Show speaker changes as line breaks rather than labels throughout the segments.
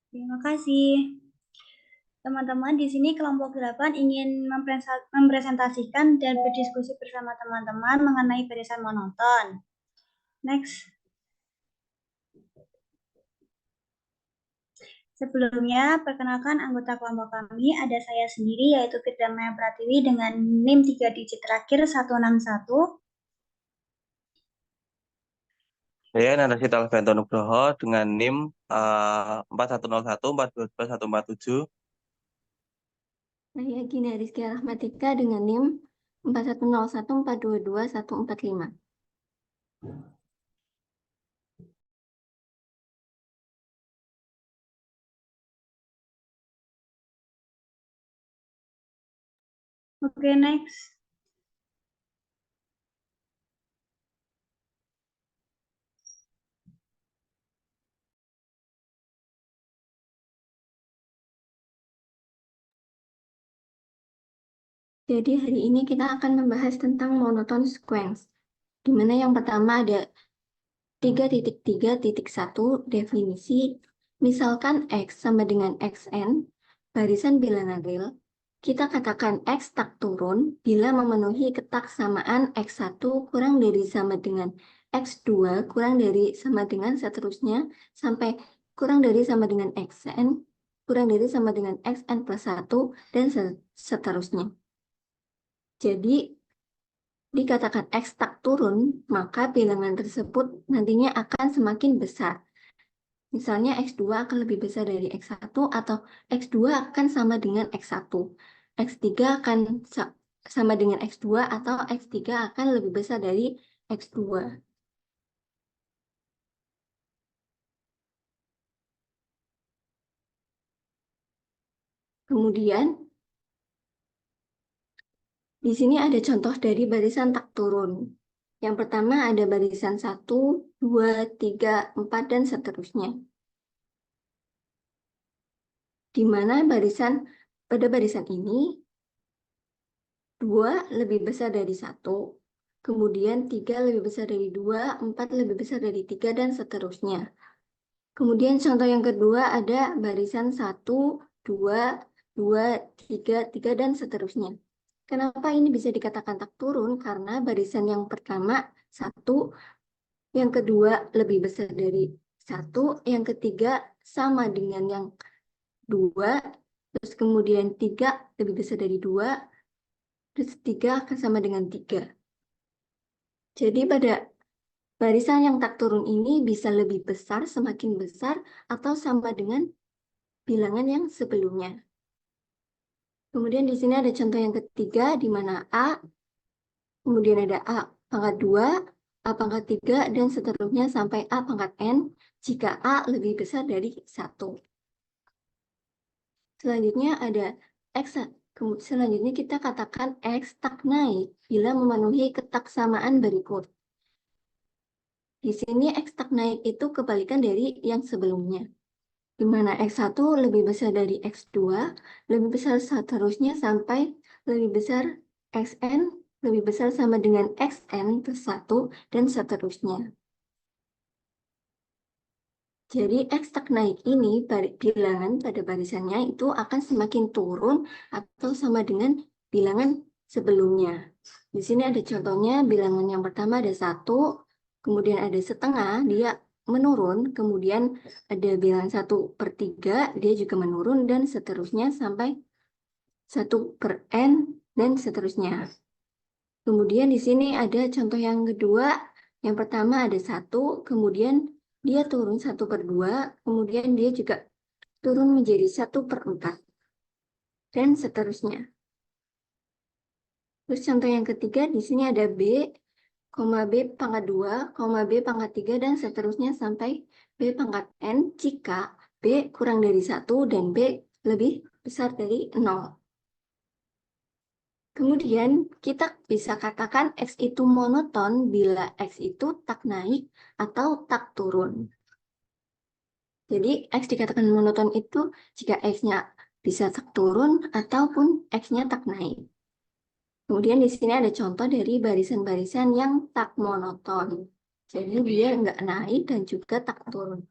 Terima kasih. Teman-teman, di sini kelompok 8 ingin mempresentasikan dan berdiskusi bersama teman-teman mengenai barisan monoton. Next. Sebelumnya, perkenalkan anggota kelompok kami, ada saya sendiri yaitu Firdamaya Pratiwi dengan NIM 3 digit terakhir 161.
Saya Narasita Alvento Nugroho dengan NIM 4101 422 147.
Saya Gina Rizky Rahmatika dengan NIM 4101 422 145.
Oke, next.
Jadi hari ini kita akan membahas tentang monoton sequence, di mana yang pertama ada 3.3.1 definisi. Misalkan X sama dengan Xn, barisan bilangan real, kita katakan X tak turun bila memenuhi ketaksamaan X1 kurang dari sama dengan X2 kurang dari sama dengan seterusnya sampai kurang dari sama dengan Xn, kurang dari sama dengan Xn plus 1, dan seterusnya. Jadi, dikatakan X tak turun, maka bilangan tersebut nantinya akan semakin besar. Misalnya X2 akan lebih besar dari X1 atau X2 akan sama dengan X1. X3 akan sama dengan X2 atau X3 akan lebih besar dari X2. Kemudian, di sini ada contoh dari barisan tak turun. Yang pertama ada barisan 1, 2, 3, 4, dan seterusnya. Di mana pada barisan ini 2 lebih besar dari 1, kemudian 3 lebih besar dari 2, 4 lebih besar dari 3, dan seterusnya. Kemudian contoh yang kedua ada barisan 1, 2, 2, 3, 3, dan seterusnya. Kenapa ini bisa dikatakan tak turun? Karena barisan yang pertama 1, yang kedua lebih besar dari 1, yang ketiga sama dengan yang 2, terus kemudian 3 lebih besar dari 2, terus 3 akan sama dengan 3. Jadi pada barisan yang tak turun ini bisa lebih besar, semakin besar, atau sama dengan bilangan yang sebelumnya. Kemudian di sini ada contoh yang ketiga, di mana A, kemudian ada A pangkat 2, A pangkat 3, dan seterusnya sampai A pangkat N, jika A lebih besar dari 1. Selanjutnya ada X. Selanjutnya kita katakan X tak naik bila memenuhi ketaksamaan berikut. Di sini X tak naik itu kebalikan dari yang sebelumnya, di mana X1 lebih besar dari X2, lebih besar seterusnya sampai lebih besar Xn, lebih besar sama dengan Xn plus 1, dan seterusnya. Jadi X tak naik ini, bilangan pada barisannya itu akan semakin turun atau sama dengan bilangan sebelumnya. Di sini ada contohnya, bilangan yang pertama ada 1, kemudian ada setengah, dia menurun, kemudian ada bilangan 1/3, dia juga menurun, dan seterusnya sampai 1/n, dan seterusnya. Kemudian di sini ada contoh yang kedua, yang pertama ada 1, kemudian dia turun 1/2, kemudian dia juga turun menjadi 1/4, dan seterusnya. Terus contoh yang ketiga, di sini ada B, B pangkat 2, B pangkat 3, dan seterusnya sampai B pangkat N jika B kurang dari 1 dan B lebih besar dari 0. Kemudian kita bisa katakan X itu monoton bila X itu tak naik atau tak turun. Jadi X dikatakan monoton itu jika X-nya bisa tak turun ataupun X-nya tak naik. Kemudian di sini ada contoh dari barisan-barisan yang tak monoton. Jadi dia nggak naik dan juga tak turun.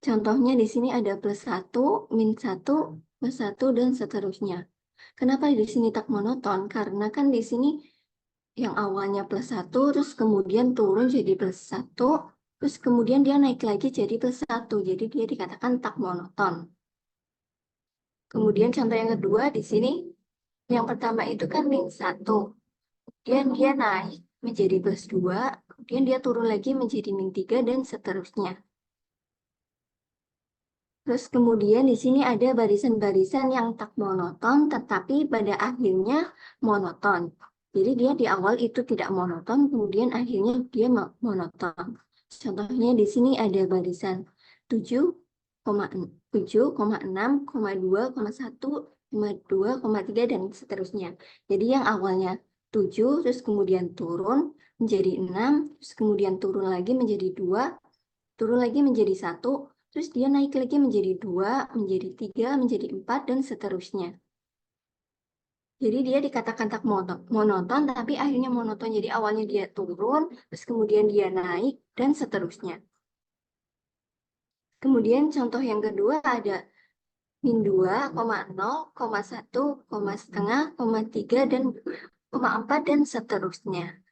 Contohnya di sini ada +1, -1, +1, dan seterusnya. Kenapa di sini tak monoton? Karena kan di sini yang awalnya +1, terus kemudian turun jadi +1, terus kemudian dia naik lagi jadi +1. Jadi dia dikatakan tak monoton. Kemudian contoh yang kedua di sini, yang pertama itu kan -1. Kemudian dia naik menjadi +2, kemudian dia turun lagi menjadi -3, dan seterusnya. Terus kemudian di sini ada barisan-barisan yang tak monoton, tetapi pada akhirnya monoton. Jadi dia di awal itu tidak monoton, kemudian akhirnya dia monoton. Contohnya di sini ada barisan 7,6,2,1,3 dan seterusnya. Jadi yang awalnya 7, terus kemudian turun menjadi 6, terus kemudian turun lagi menjadi 2, turun lagi menjadi 1, terus dia naik lagi menjadi 2, menjadi 3, menjadi 4, dan seterusnya. Jadi dia dikatakan tak monoton, tapi akhirnya monoton. Jadi awalnya dia turun, terus kemudian dia naik, dan seterusnya. Kemudian contoh yang kedua ada -2, 0, 1, 0,5, 3, dan 0,4, dan seterusnya.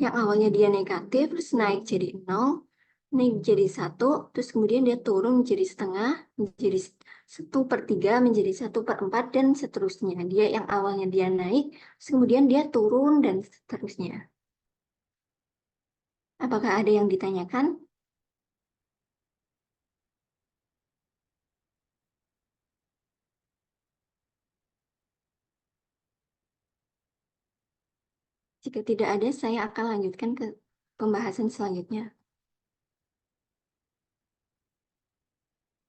Yang awalnya dia negatif, terus naik jadi 0, naik jadi 1, terus kemudian dia turun menjadi setengah, menjadi 1/3, menjadi 1/4, dan seterusnya. Dia yang awalnya dia naik, terus kemudian dia turun, dan seterusnya. Apakah ada yang ditanyakan? Jika tidak ada, saya akan lanjutkan ke pembahasan selanjutnya.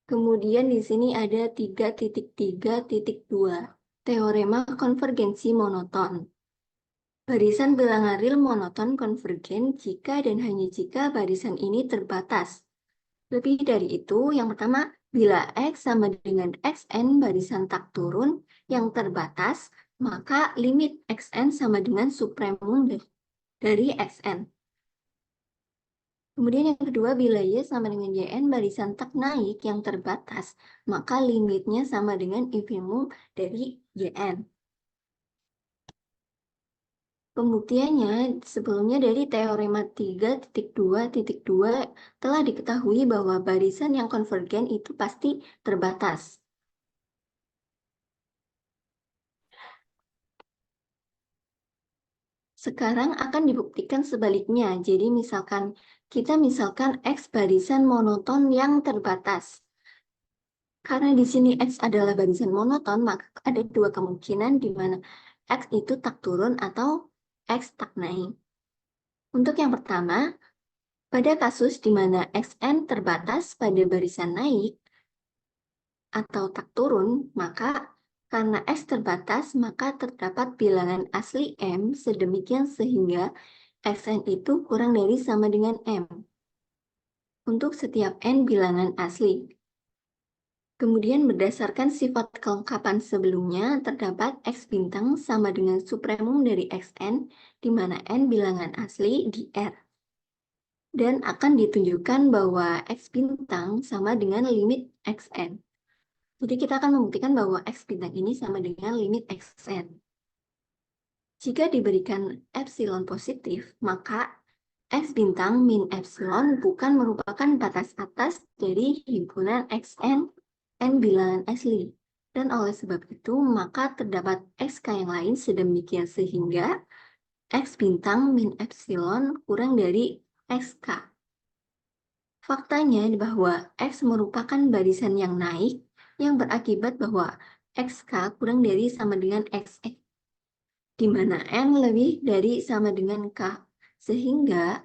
Kemudian di sini ada 3.3.2, teorema konvergensi monoton. Barisan bilangan real monoton konvergen jika dan hanya jika barisan ini terbatas. Lebih dari itu, yang pertama, bila X sama dengan Xn barisan tak turun yang terbatas, maka limit Xn sama dengan supremum dari Xn. Kemudian yang kedua, bila Y sama dengan Yn barisan tak naik yang terbatas, maka limitnya sama dengan infimum dari Yn. Pembuktiannya sebelumnya dari teorema 3.2.2 telah diketahui bahwa barisan yang konvergen itu pasti terbatas. Sekarang akan dibuktikan sebaliknya. Jadi misalkan X barisan monoton yang terbatas. Karena di sini X adalah barisan monoton, maka ada dua kemungkinan di mana X itu tak turun atau X tak naik. Untuk yang pertama, pada kasus di mana Xn terbatas pada barisan naik atau tak turun, maka karena X terbatas, maka terdapat bilangan asli M sedemikian sehingga Xn itu kurang dari sama dengan M untuk setiap N bilangan asli. Kemudian berdasarkan sifat kelengkapan sebelumnya, terdapat X bintang sama dengan supremum dari Xn, di mana N bilangan asli di R. Dan akan ditunjukkan bahwa X bintang sama dengan limit Xn. Jadi kita akan membuktikan bahwa X bintang ini sama dengan limit Xn. Jika diberikan epsilon positif, maka X bintang min epsilon bukan merupakan batas atas dari himpunan Xn N bilangan asli. Dan oleh sebab itu, maka terdapat XK yang lain sedemikian sehingga X bintang min epsilon kurang dari XK. Faktanya bahwa X merupakan barisan yang naik yang berakibat bahwa XK kurang dari sama dengan Xn, di mana N lebih dari sama dengan K, sehingga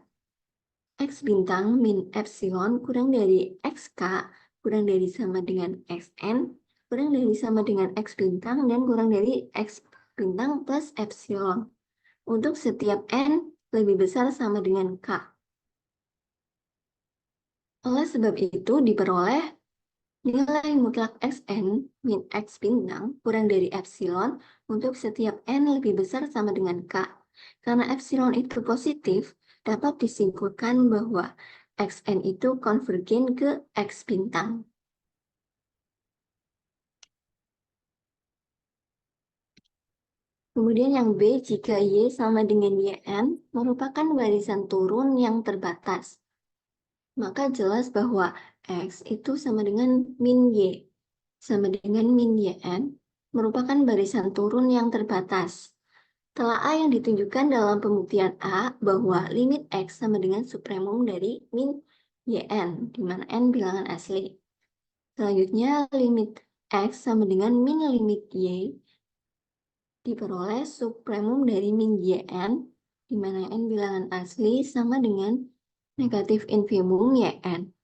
X bintang min epsilon kurang dari XK kurang dari sama dengan Xn, kurang dari sama dengan X bintang, dan kurang dari X bintang plus epsilon untuk setiap N lebih besar sama dengan K. Oleh sebab itu diperoleh nilai mutlak Xn min X bintang kurang dari epsilon untuk setiap N lebih besar sama dengan K. Karena epsilon itu positif, dapat disimpulkan bahwa Xn itu konvergen ke X bintang. Kemudian yang B, jika Y sama dengan YN, merupakan barisan turun yang terbatas. Maka jelas bahwa X itu sama dengan min Y. Sama dengan min YN, merupakan barisan turun yang terbatas. Telah A yang ditunjukkan dalam pembuktian A bahwa limit X sama dengan supremum dari min YN, di mana N bilangan asli. Selanjutnya, limit X sama dengan min limit Y diperoleh supremum dari min YN, di mana N bilangan asli sama dengan negatif infimum YN.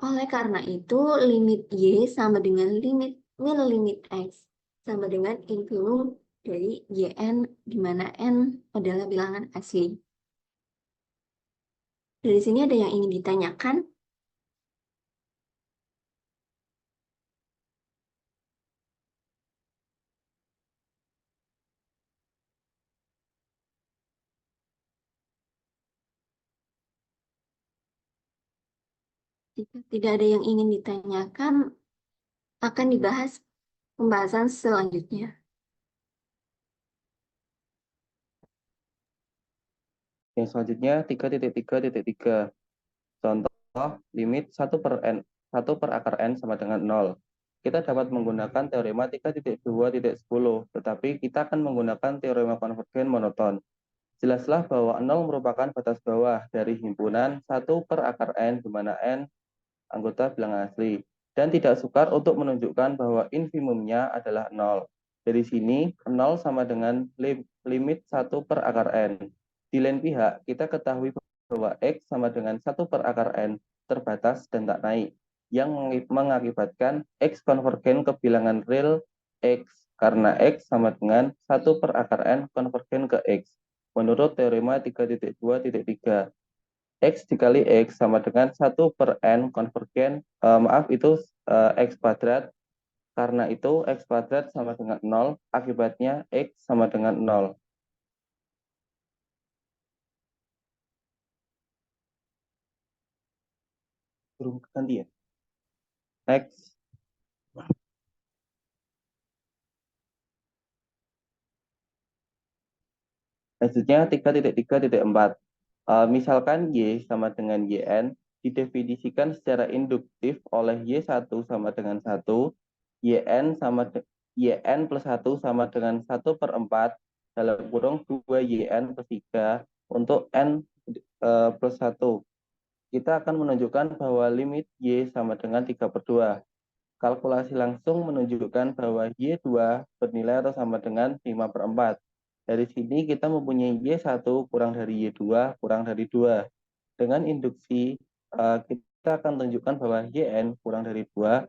Oleh karena itu, limit Y sama dengan min limit X sama dengan infimum dari YN, di mana N adalah bilangan asli. Dari sini ada yang ingin ditanyakan? Jika tidak ada yang ingin ditanyakan, akan dibahas pembahasan selanjutnya.
Yang selanjutnya 3.3.3. Contoh limit 1 per akar N sama dengan 0. Kita dapat menggunakan teorema 3.2.10, tetapi kita akan menggunakan teorema konvergen monoton. Jelaslah bahwa 0 merupakan batas bawah dari himpunan 1 per akar N, di mana N anggota bilangan asli, dan tidak sukar untuk menunjukkan bahwa infimumnya adalah 0. Dari sini, 0 sama dengan limit 1 per akar N. Di lain pihak, kita ketahui bahwa X sama dengan 1 per akar N terbatas dan tak naik, yang mengakibatkan X konvergen ke bilangan real X, karena X sama dengan 1 per akar N konvergen ke X, menurut teorema 3.2.3. X dikali X sama dengan 1 per N konvergen, X kuadrat, karena itu X kuadrat sama dengan 0, akibatnya X sama dengan 0. Belum ganti ya? Next. Selanjutnya 3.3.4. Misalkan Y sama dengan YN didefinisikan secara induktif oleh Y1 sama dengan 1, YN plus 1 sama dengan 1 per 4, dalam kurung 2 YN plus 3 untuk N plus 1. Kita akan menunjukkan bahwa limit Y sama dengan 3 per 2. Kalkulasi langsung menunjukkan bahwa Y2 bernilai atau sama dengan 5 per 4. Dari sini kita mempunyai Y1 kurang dari Y2 kurang dari 2. Dengan induksi, kita akan tunjukkan bahwa YN kurang dari 2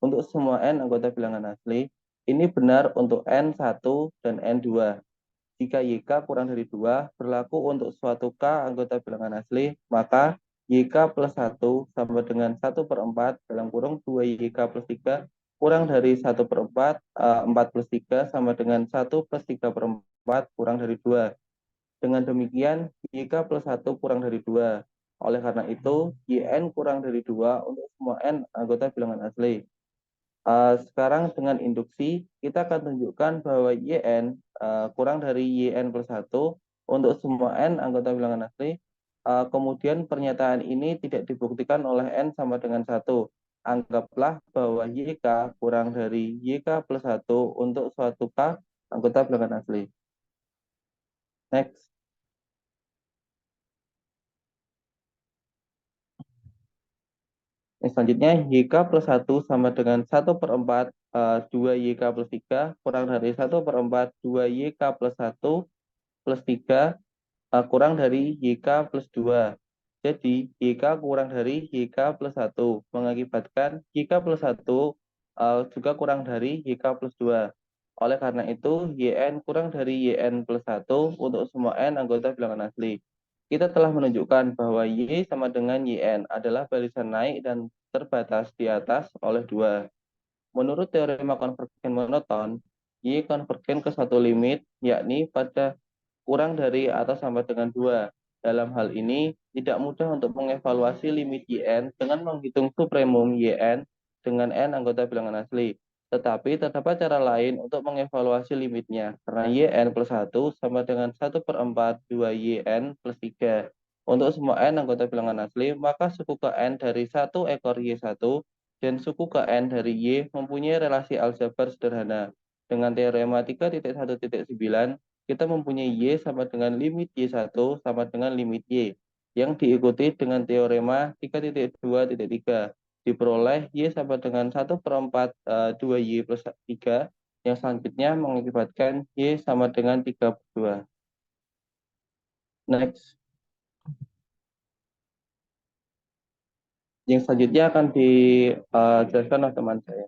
untuk semua N anggota bilangan asli. Ini benar untuk N1 dan N2. Jika YK kurang dari 2 berlaku untuk suatu K anggota bilangan asli, maka YK plus 1 sama dengan 1 per 4 dalam kurung 2 YK plus 3 kurang dari 1 per 4, 4 plus 3 sama dengan 1 plus 3 per 4 kurang dari 2. Dengan demikian, YK plus 1 kurang dari 2. Oleh karena itu, YN kurang dari 2 untuk semua N anggota bilangan asli. Sekarang dengan induksi, kita akan tunjukkan bahwa YN kurang dari YN plus 1 untuk semua N anggota bilangan asli. Kemudian pernyataan ini tidak dibuktikan oleh N sama dengan 1. Anggaplah bahwa YK kurang dari YK plus 1 untuk suatu K anggota bilangan asli. Next. Selanjutnya, YK plus 1 sama dengan 1 per 4, 2 YK plus 3, kurang dari 1 per 4, 2 YK plus 1 plus 3, kurang dari YK plus 2. Jadi, YK kurang dari YK plus 1, mengakibatkan YK plus 1 juga kurang dari YK plus 2. Oleh karena itu, YN kurang dari YN plus 1 untuk semua N anggota bilangan asli. Kita telah menunjukkan bahwa Y sama dengan YN adalah barisan naik dan terbatas di atas oleh 2. Menurut teorema konvergen monoton, Y konvergen ke satu limit, yakni pada kurang dari atau sama dengan 2. Dalam hal ini, tidak mudah untuk mengevaluasi limit YN dengan menghitung supremum YN dengan N anggota bilangan asli. Tetapi terdapat cara lain untuk mengevaluasi limitnya, karena YN plus 1 sama dengan 1/4 2YN plus 3. Untuk semua N anggota bilangan asli, maka suku ke N dari 1 ekor Y1 dan suku ke N dari Y mempunyai relasi aljabar sederhana. Dengan teorema 3.1.9, kita mempunyai Y sama dengan limit Y1 sama dengan limit Y, yang diikuti dengan teorema 3.2.3. Diperoleh Y sama dengan 1/4 2Y plus 3, yang selanjutnya mengakibatkan Y sama dengan 3/2. Next. Yang selanjutnya akan dijelaskan oleh teman saya.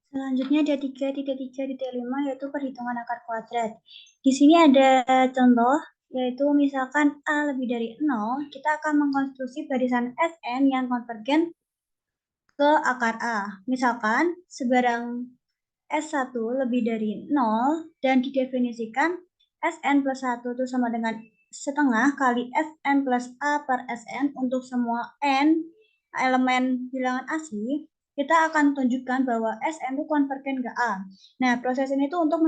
Selanjutnya ada 3.3.5 yaitu perhitungan akar kuadrat. Di sini ada contoh, yaitu misalkan A lebih dari 0, kita akan mengkonstruksi barisan Sn yang konvergen ke akar A. Misalkan sebarang S1 lebih dari 0 dan didefinisikan Sn plus 1 itu sama dengan setengah kali Sn plus A per Sn untuk semua N elemen bilangan asli, kita akan tunjukkan bahwa Sn itu konvergen ke A. Nah, proses ini tuh untuk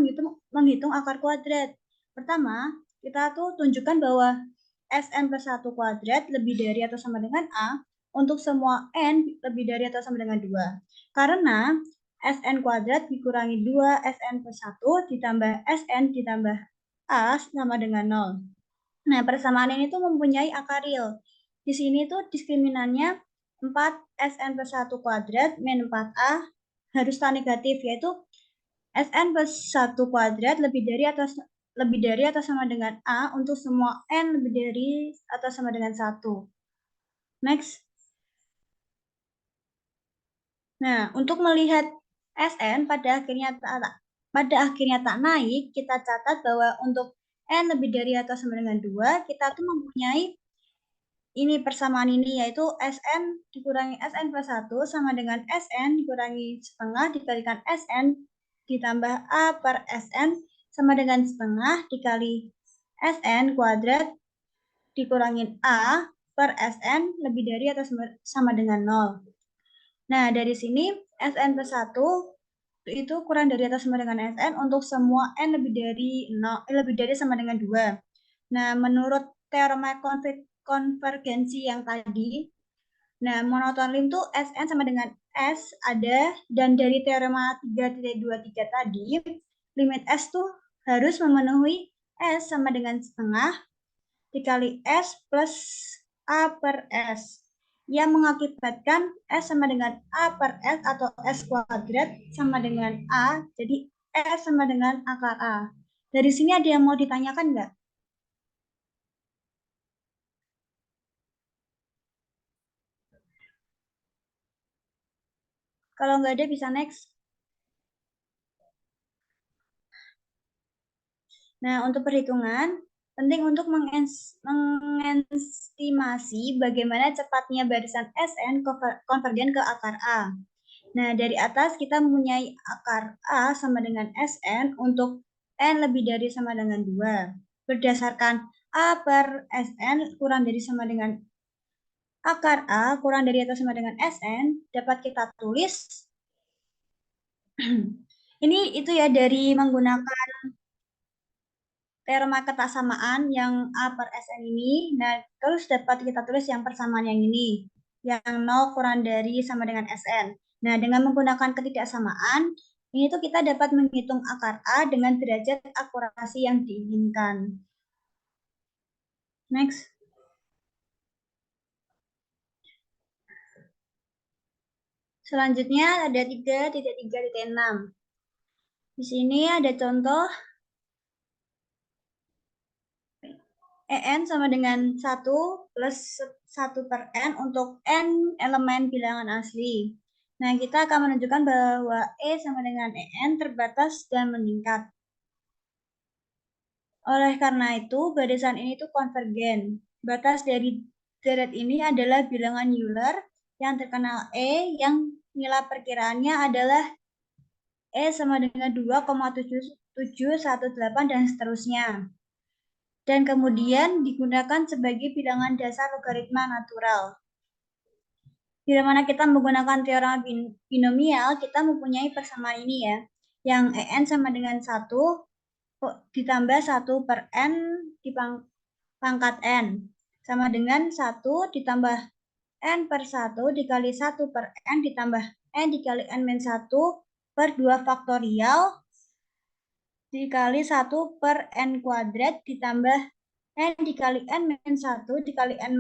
menghitung akar kuadrat. Pertama, kita tuh tunjukkan bahwa Sn plus 1 kuadrat lebih dari atau sama dengan A untuk semua N lebih dari atau sama dengan 2. Karena Sn kuadrat dikurangi 2 Sn plus 1 ditambah Sn ditambah A sama dengan 0. Nah, persamaan ini tuh mempunyai akar real. Di sini tuh diskriminannya 4 Sn plus 1 kuadrat min 4A harus tak negatif, yaitu Sn plus 1 kuadrat lebih dari atau sama dengan A untuk semua N lebih dari atau sama dengan 1. Next. Nah, untuk melihat Sn pada akhirnya tak naik, kita catat bahwa untuk N lebih dari atau sama dengan 2, kita tuh mempunyai ini persamaan ini, yaitu Sn dikurangi Sn plus 1 sama dengan Sn dikurangi setengah dikalikan Sn ditambah A per Sn sama dengan setengah dikali Sn kuadrat dikurangi A per Sn lebih dari atau sama dengan 0. Nah, dari sini Sn plus 1 itu kurang dari atau sama dengan Sn untuk semua N lebih dari sama dengan 2. Nah, menurut teorema konvergensi yang tadi, nah monoton lim tuh Sn sama dengan S ada, dan dari teorema 3.23 tadi, limit S tuh harus memenuhi S sama dengan setengah dikali S plus A per S, yang mengakibatkan S sama dengan A per S atau S kuadrat sama dengan A, jadi S sama dengan akar A. Dari sini ada yang mau ditanyakan nggak? Kalau nggak ada bisa next. Nah, untuk perhitungan, penting untuk mengestimasi bagaimana cepatnya barisan Sn konvergen ke akar A. Nah, dari atas kita mempunyai akar A sama dengan Sn untuk N lebih dari sama dengan 2. Berdasarkan A per Sn kurang dari sama dengan akar A kurang dari atau sama dengan Sn, dapat kita tulis ini itu ya dari menggunakan teorema ketaksamaan yang A per Sn ini. Nah, terus dapat kita tulis yang persamaan yang ini, yang 0 kurang dari sama dengan Sn. Nah, dengan menggunakan ketidaksamaan, ini tuh kita dapat menghitung akar A dengan derajat akurasi yang diinginkan. Next. Selanjutnya ada 3.3.6. Di sini ada contoh En sama dengan 1 plus 1 per N untuk N elemen bilangan asli. Nah, kita akan menunjukkan bahwa E sama dengan En terbatas dan meningkat. Oleh karena itu, barisan ini tuh konvergen. Batas dari deret ini adalah bilangan Euler yang terkenal E, yang nilai perkiraannya adalah E sama dengan 2,7718 dan seterusnya. dan kemudian digunakan sebagai bilangan dasar logaritma natural. Bila mana kita menggunakan teorema binomial, kita mempunyai persamaan ini ya, yang En sama dengan 1 ditambah 1 per N di pangkat N, sama dengan 1 ditambah N per 1 dikali 1 per N ditambah N dikali N min 1 per 2 faktorial dikali 1 per N kuadrat ditambah N dikali N min 1 dikali N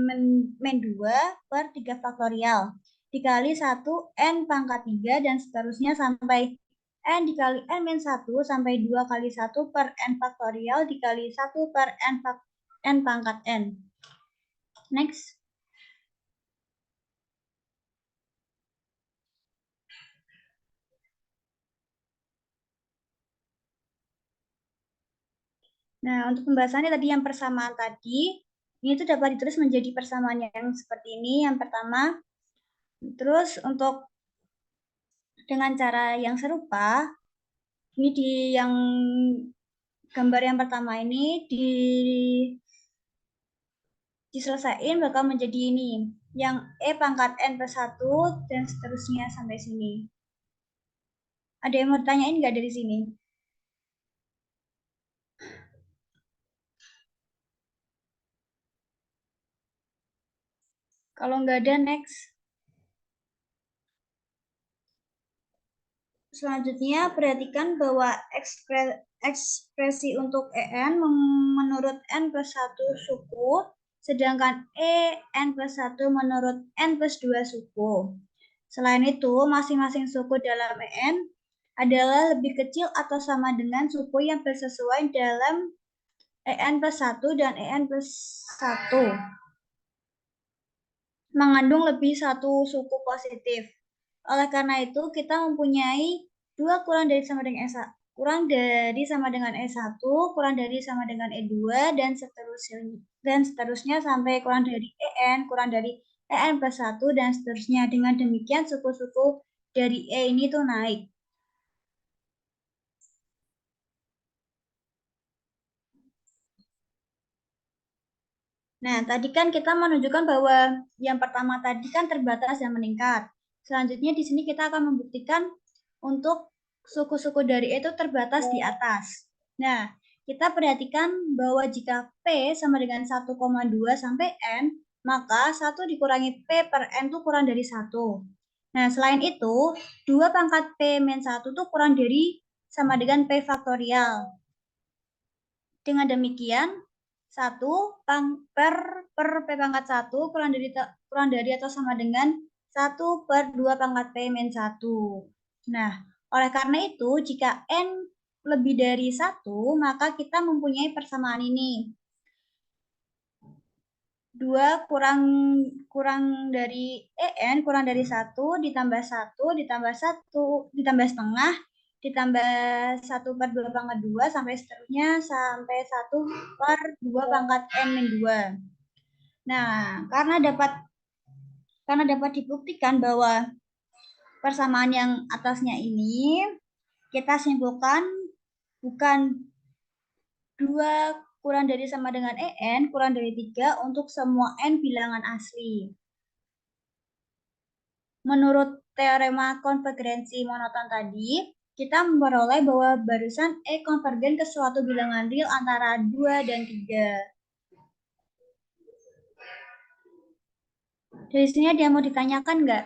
min 2 per 3 faktorial dikali 1 N pangkat 3 dan seterusnya sampai N dikali N min 1 sampai 2 kali 1 per N faktorial dikali 1 per N pangkat N. Next. Nah, untuk pembahasannya tadi yang persamaan tadi, ini tuh dapat ditulis menjadi persamaan yang seperti ini. Yang pertama, terus untuk dengan cara yang serupa, ini di yang gambar yang pertama ini diselesaikan bakal menjadi ini, yang E pangkat N plus 1 dan seterusnya sampai sini. Ada yang mau ditanyain nggak dari sini? Kalau nggak ada, next. Selanjutnya, perhatikan bahwa ekspresi untuk EN menurut N plus 1 suku, sedangkan EN plus 1 menurut N plus 2 suku. Selain itu, masing-masing suku dalam EN adalah lebih kecil atau sama dengan suku yang bersesuaian dalam EN plus 1 dan EN plus 1. Mengandung lebih satu suku positif. Oleh karena itu, kita mempunyai 2 kurang dari sama dengan E1, kurang dari sama dengan E1, kurang dari sama dengan E2, dan seterusnya sampai kurang dari EN, kurang dari EN plus 1, dan seterusnya. Dengan demikian, suku-suku dari E ini tuh naik. Nah, tadi kan kita menunjukkan bahwa yang pertama tadi kan terbatas dan meningkat. Selanjutnya di sini kita akan membuktikan untuk suku-suku dari E itu terbatas di atas. Nah, kita perhatikan bahwa jika P sama dengan 1,2 sampai N, maka 1 dikurangi P per N itu kurang dari 1. Nah, selain itu, 2 pangkat P min 1 itu kurang dari sama dengan P faktorial. Dengan demikian, 1 per P pangkat 1 kurang dari atau sama dengan 1 per 2 pangkat P min 1. Nah, oleh karena itu, jika N lebih dari 1, maka kita mempunyai persamaan ini. 2 kurang dari EN, kurang dari 1, ditambah 1, ditambah 1, ditambah setengah, ditambah 1 per 2 pangkat 2, sampai seterusnya, sampai 1 per 2 pangkat N min 2. Nah, karena dapat dibuktikan bahwa persamaan yang atasnya ini, kita simpulkan bukan 2 kurang dari sama dengan EN, kurang dari 3 untuk semua N bilangan asli. Menurut teorema konvergensi monoton tadi, kita memperoleh bahwa barisan E konvergen ke suatu bilangan real antara 2 dan 3. Dari sini ada yang mau ditanyakan nggak?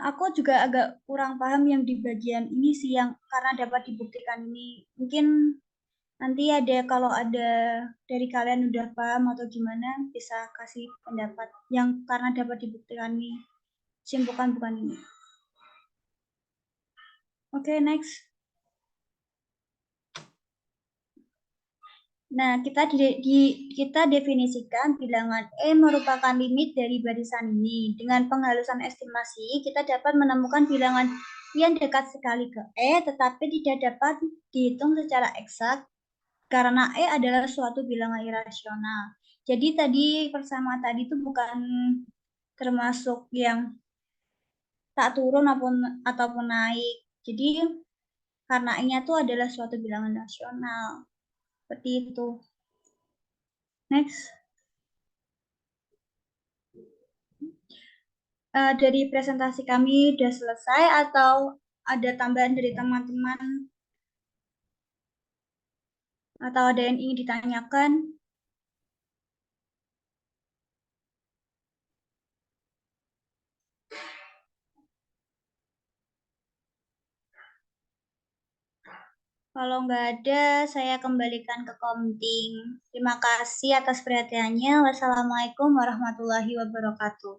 Aku juga agak kurang paham yang di bagian ini sih, yang karena dapat dibuktikan ini. Mungkin nanti kalau ada dari kalian udah paham atau gimana, bisa kasih pendapat yang karena dapat dibuktikan ini. Simpulkan bukan ini. Oke, next. Nah, kita definisikan bilangan E merupakan limit dari barisan ini. Dengan penghalusan estimasi, kita dapat menemukan bilangan yang dekat sekali ke E, tetapi tidak dapat dihitung secara eksak karena E adalah suatu bilangan irasional. Jadi tadi persamaan tadi itu bukan termasuk yang tak turun ataupun naik. Jadi karena I-nya itu adalah suatu bilangan rasional. Seperti itu. Next. Dari presentasi kami sudah selesai atau ada tambahan dari teman-teman? Atau ada yang ingin ditanyakan? Kalau nggak ada, saya kembalikan ke Komting. Terima kasih atas perhatiannya. Wassalamualaikum warahmatullahi wabarakatuh.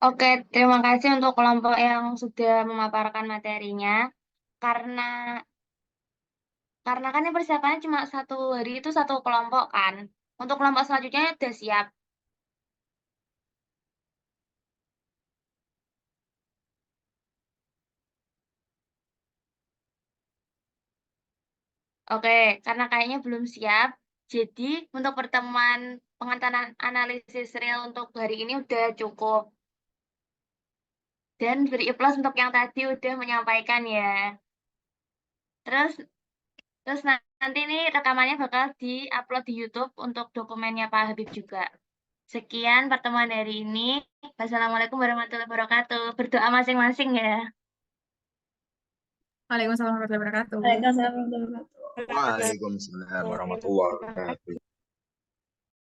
Oke, terima kasih untuk kelompok yang sudah memaparkan materinya. Karena kan ini persiapannya cuma 1 hari itu 1 kelompok kan. Untuk kelompok selanjutnya sudah siap. Oke, karena kayaknya belum siap. Jadi untuk pertemuan pengantaran analisis real untuk hari ini udah cukup. Dan beri plus untuk yang tadi udah menyampaikan ya. Terus nanti nih rekamannya bakal di-upload di YouTube untuk dokumennya Pak Habib juga. Sekian pertemuan hari ini. Wassalamualaikum warahmatullahi wabarakatuh. Berdoa masing-masing ya.
Waalaikumsalam warahmatullahi wabarakatuh.
Waalaikumsalam warahmatullahi wabarakatuh.
Waalaikumsalam warahmatullahi wabarakatuh.